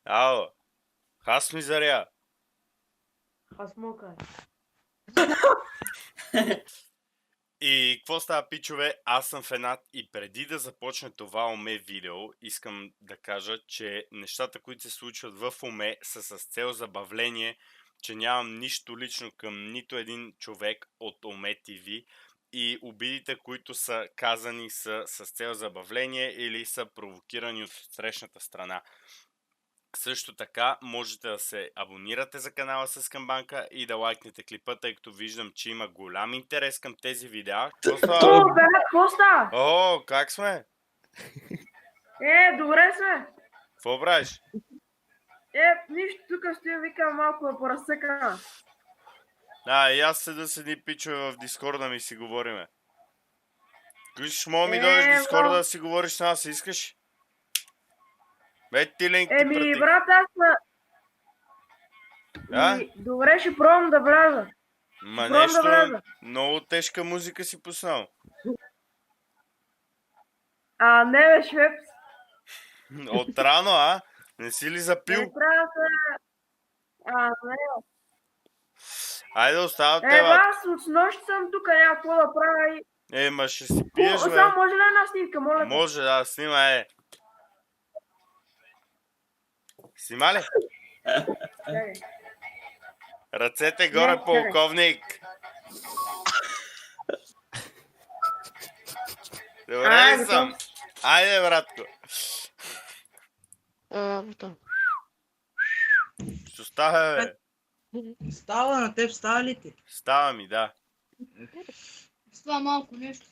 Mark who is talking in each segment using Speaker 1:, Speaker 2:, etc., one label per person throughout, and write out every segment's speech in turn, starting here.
Speaker 1: Ало, хас ми заря.
Speaker 2: Хасмока.
Speaker 1: И какво става, пичове? Аз съм Фенат и преди да започне това уме видео, искам да кажа, че нещата, които се случват в уме, са с цел забавление, че нямам нищо лично към нито един човек от уме ТВ и обидите, които са казани са с цел забавление или са провокирани от срещната страна. Също така можете да се абонирате за канала с камбанка и да лайкнете клипа, тъй като виждам, че има голям интерес към тези видеа. Какво става?
Speaker 2: О, бе, какво става?
Speaker 1: О, как сме?
Speaker 2: Добре сме.
Speaker 1: Какво правиш?
Speaker 2: Нищо, тук стоя, викам малко да поразсекам.
Speaker 1: И аз седи пичове в Дискорда ми си говориме. Виж, мога ми дойдеш в Дискорда да си говориш с нас, искаш? Ти линк ти пратих.
Speaker 2: Брат, добре, ще пробвам да вляза.
Speaker 1: Ма нещо, много тежка музика си пуснал.
Speaker 2: Не бе, Швепс.
Speaker 1: От рано, а? Не си ли запил?
Speaker 2: Не трябва да се... Не.
Speaker 1: Айде, оставам те, бе.
Speaker 2: Аз от нощ съм тук, няма какво да правя и...
Speaker 1: Ма ще си пиеш, бе.
Speaker 2: Само може ли една снимка, моля?
Speaker 1: Може, да, снимай, Снима ли? Ръцете горе, полковник! Добре ли съм? Айде, братко! Що става, бе?
Speaker 3: Става на теб, става ли ти?
Speaker 1: Става ми, да.
Speaker 4: Става малко нещо.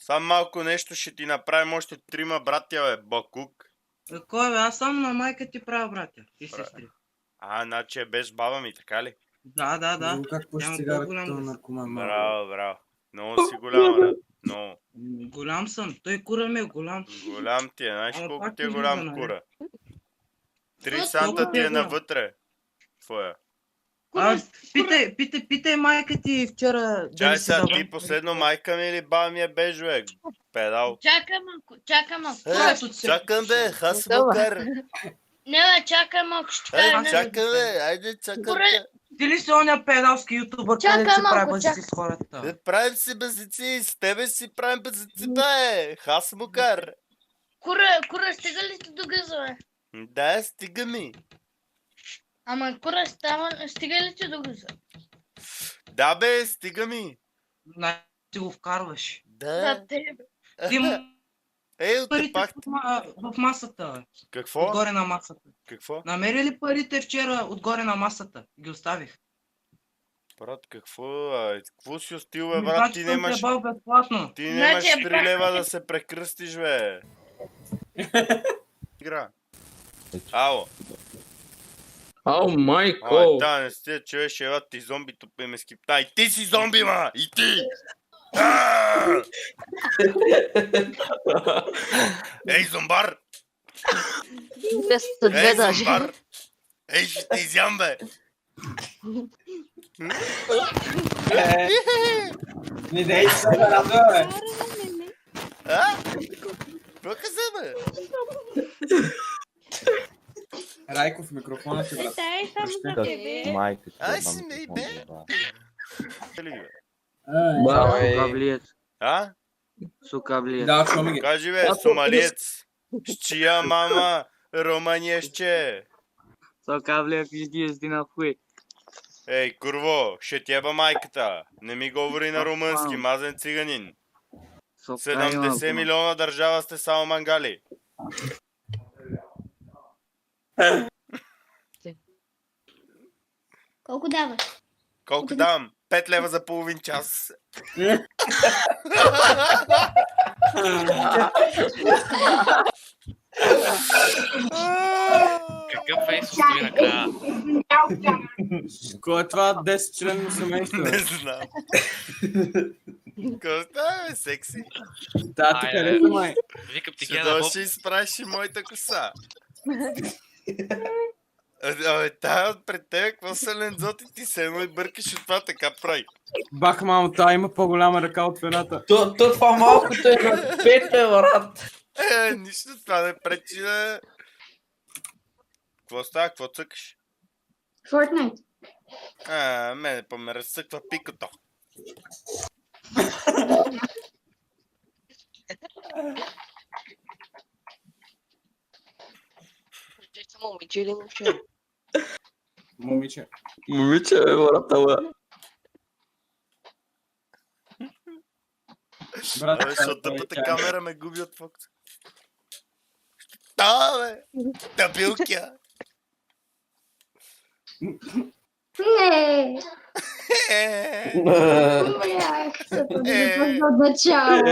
Speaker 1: Сам малко нещо ще ти направим още 3 братя, бе, Бакук.
Speaker 3: Кой бе, аз само на майка ти правя братя и сестри.
Speaker 1: Значи е без баба ми, така ли?
Speaker 3: Да.
Speaker 5: Как пуши цигарата на наркоман?
Speaker 1: Браво. Много си голям, брат. Много.
Speaker 3: Голям съм, той кура ми е голям.
Speaker 1: Голям ти е, знаеш колко ти е голям кура? 3
Speaker 4: Колко
Speaker 1: санта ти
Speaker 3: е
Speaker 1: е
Speaker 3: голям?
Speaker 1: навътре. Твоя.
Speaker 3: Питай майка ти вчера.
Speaker 1: Чай сега, ти последно майка ми или баба ми е бежове? Педал.
Speaker 4: Чакай малко.
Speaker 1: Чакам, бе, хасмокар.
Speaker 4: Не, бе, чакай малко, ще кажа.
Speaker 1: Чакам, бе, айде, чакам.
Speaker 3: Ти ли си оня педалски ютубър, където си прави бъзици с хората?
Speaker 1: Правим си бъзици, с тебе си правим бъзици, бе, хасмокар.
Speaker 4: Кура, стига ли ти до гъза, бе?
Speaker 1: Да, стига ми.
Speaker 4: Ама кура, стига ли ти до гъза?
Speaker 1: Да, бе, стига ми.
Speaker 3: Ти го вкарваш.
Speaker 1: Да.
Speaker 3: Ти
Speaker 1: Парите пак.
Speaker 3: в масата.
Speaker 1: Какво?
Speaker 3: Отгоре на масата.
Speaker 1: Какво?
Speaker 3: Намери ли парите вчера отгоре на масата? Ги оставих.
Speaker 1: Брат, какво си остил, бе, брат? Ти нямаш...
Speaker 3: безплатно.
Speaker 1: Ти нямаш 3 лева да се прекръстиш, бе. Игра. Ало.
Speaker 6: Ау, майко!
Speaker 1: Да, не сте, човеш, ева ти зомби, тупе ме скипта. И ти си зомби, ма! И ти! Ей, зомбар! Ей, зомбар! Ей, ще те изям, бе!
Speaker 5: Не дей се да радва, бе!
Speaker 1: Какво каза, бе?
Speaker 5: Райков, микрофонът ти, брат.
Speaker 7: Майка ти.
Speaker 1: Ай си ме, бе!
Speaker 7: Сукавлиец. Сукавлиец.
Speaker 5: Да, шо ми ги.
Speaker 1: Кажи, бе, сомалиец! С чия мама романешче?
Speaker 7: Сукавлиец, иди си на хуй.
Speaker 1: Ей, курво, ще ти еба майката. Не ми говори на румънски, мазен циганин. 70 милиона държава сте само мангали.
Speaker 4: Колко даваш?
Speaker 1: Колко давам? 5 лева за половин час.
Speaker 8: Какъв фейс остави накрая?
Speaker 5: Кой е това 10 член на семейство?
Speaker 1: Не знам. Какво става, бе, секси?
Speaker 5: Да, тук е ли май?
Speaker 8: Викам ти
Speaker 1: Ще
Speaker 8: гледа
Speaker 1: дойш и изпраши моята коса. Абе, тая отпред тебе, какво са лензоти ти се едно и бъркаш от това, така прави.
Speaker 5: Бах, мамо, тая има по-голяма ръка от фената.
Speaker 3: Това малкото е на 5, брат.
Speaker 1: Нищо, това не пречи да... Какво става? Какво цъкаш?
Speaker 9: Fortnite.
Speaker 1: Мене па ме разсъква пикото.
Speaker 10: Момиче или момче?
Speaker 5: Момиче.
Speaker 6: Момиче, бе, брата, бе.
Speaker 5: Брат,
Speaker 1: Защото тъпата камера ме губи от фокуса. Да, бе! Табилкя!
Speaker 9: Не! Умрях, като да започна от начало.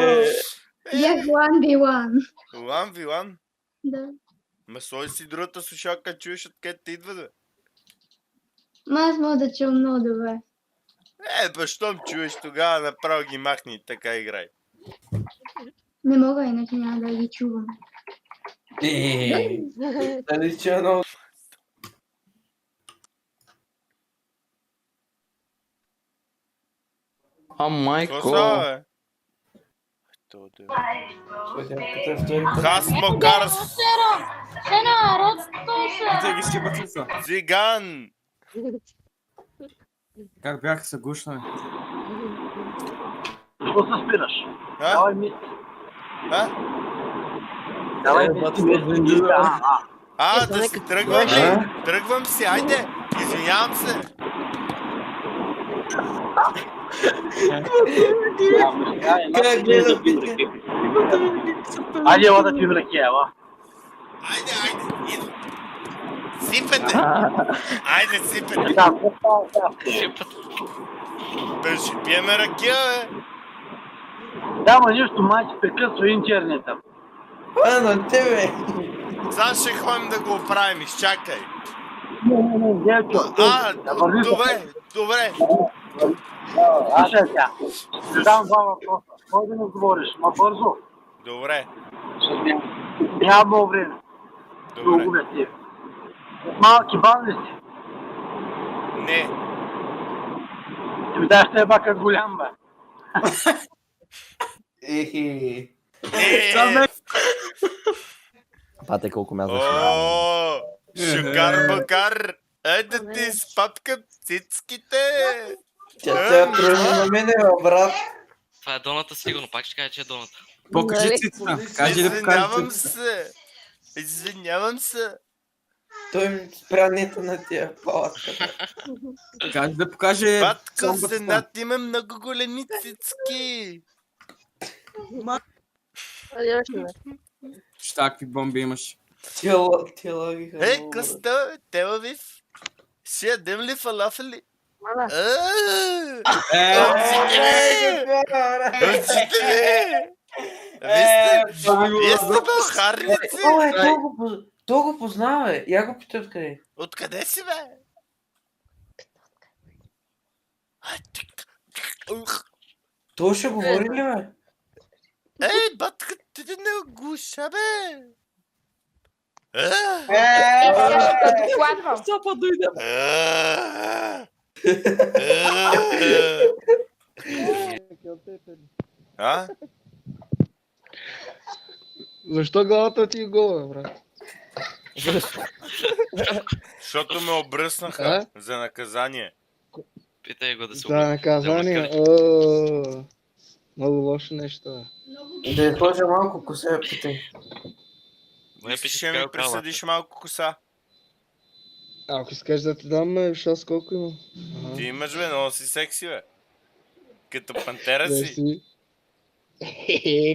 Speaker 9: Бях 1v1.
Speaker 1: 1v1?
Speaker 9: Да.
Speaker 1: Ма сложи си другата слушалка, чуеш откъде те идва, бе.
Speaker 9: Ма аз мога да чуя много добре.
Speaker 1: Бе, щом чуеш, тогава направо ги махни и така играй.
Speaker 9: Не мога, иначе няма да ги чувам.
Speaker 3: Дали че едно...
Speaker 1: Какво
Speaker 6: майко.
Speaker 1: става, бе? Хасмо Карс!
Speaker 4: Сена, родство се!
Speaker 5: Те ги щипат ли са?
Speaker 1: Циган!
Speaker 5: Как бяха се гушнали?
Speaker 11: Какво се спираш?
Speaker 1: А?
Speaker 11: Давай ми.
Speaker 1: А?
Speaker 11: Давай ми.
Speaker 1: Да си тръгвам ли? Тръгвам си, айде! Извинявам се!
Speaker 3: Как гледа питка?
Speaker 11: Айде, ела да пим ракия, ела.
Speaker 1: Айде, идва! Сипете! Айде, сипете! Бе, ще пиеме ракия, бе!
Speaker 11: Да, ма нищо, майче, прекъсва интернета.
Speaker 3: На тебе!
Speaker 1: Сега ще ходим да го оправим, изчакай!
Speaker 11: Не, дечо.
Speaker 1: Добре!
Speaker 11: Слушай сега, ще дам два въпроса. Кой да не говориш, ма бързо.
Speaker 1: Добре.
Speaker 11: Няма много време.
Speaker 1: Добре.
Speaker 11: Много ти. Малки бан ли си?
Speaker 1: Не.
Speaker 11: Ти ми даш те бака голям, бе.
Speaker 3: Ехе.
Speaker 7: Пате колко ме
Speaker 1: О, шукар бакар! Айде ти с папка цицките!
Speaker 3: Тя трябва тръгна на мене, брат.
Speaker 8: Това е доната сигурно, пак ще кажа, че е доната.
Speaker 5: Покажи цицата. Кажи да покажи цицата.
Speaker 1: Извинявам се.
Speaker 3: Той ми спря нета на тия палатката.
Speaker 5: Кажи да покаже...
Speaker 1: Батко, Сенат има много големи цицки.
Speaker 5: Какви бомби имаш?
Speaker 3: Тела ви
Speaker 1: Къста, Телавив. Ще ядем ли фалафели? Вие сте бълхарници!
Speaker 3: То го познава, бе. Я го пита откъде.
Speaker 1: Откъде си, бе?
Speaker 3: То ще говори ли, бе?
Speaker 1: Ей, батка, ти да не оглуша, бе!
Speaker 3: Сапа дойде.
Speaker 1: А?
Speaker 11: Защо главата ти е гола, брат?
Speaker 1: Защото ме обръснаха за наказание.
Speaker 8: Питай го да се
Speaker 11: За наказание? Много лошо нещо.
Speaker 3: Да я сложа малко коса, питай.
Speaker 1: Ще ми присъдиш малко коса.
Speaker 11: Ако искаш да ти дам, шас колко има?
Speaker 1: Ти имаш, бе, много си секси, бе. Като пантера си.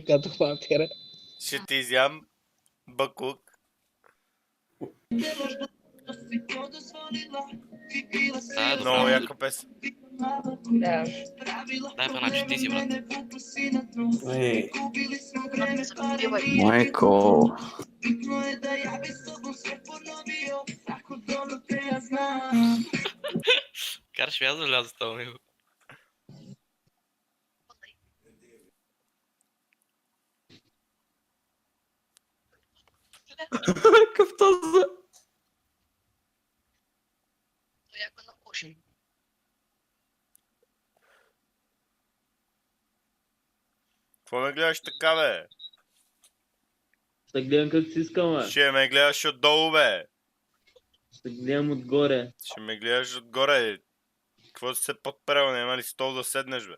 Speaker 11: Като пантера.
Speaker 1: Ще ти изям бакук. Много яка песен.
Speaker 8: Дай паначе, ти си, брат.
Speaker 6: Майко.
Speaker 8: Караш ми аз да вляза с това него.
Speaker 3: Какъв този?
Speaker 1: Какво ме гледаш така, бе?
Speaker 11: Да гледам как си искам, бе.
Speaker 1: Ще ме гледаш отдолу, бе.
Speaker 12: Ще гледам отгоре.
Speaker 1: Ще ме гледаш отгоре. Какво си се подперал? Няма ли стол да седнеш, бе?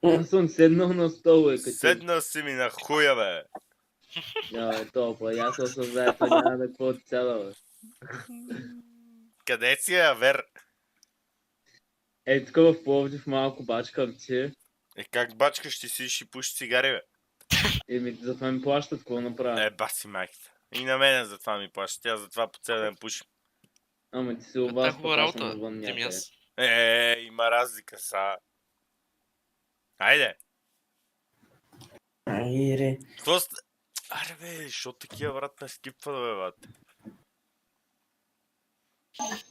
Speaker 12: Аз съм седнал на стола, като...
Speaker 1: Седнал си ми на хуя, бе.
Speaker 12: Бе, толкова, аз съм съзнае, това няма да какво от цяла, бе.
Speaker 1: Къде си, Авер?
Speaker 12: Е, тук в Пловдив малко бачкам ти.
Speaker 1: Е, как бачкаш, ти си ще пуши цигари, бе?
Speaker 12: Еми, затова ми плащат, какво направя?
Speaker 1: Е, баси майката. И на мене затова ми плаща. Тя затова по цял ден пуши.
Speaker 12: Ама ти си
Speaker 8: Това е
Speaker 12: обаска,
Speaker 8: хубава
Speaker 12: аз съм
Speaker 8: работа.
Speaker 12: навън
Speaker 8: Тим и
Speaker 12: някъде.
Speaker 8: аз.
Speaker 1: Има разлика са. Айде.
Speaker 5: Айде.
Speaker 1: Какво сте? Аре бе, що такива брат ме скипва, бе, брат?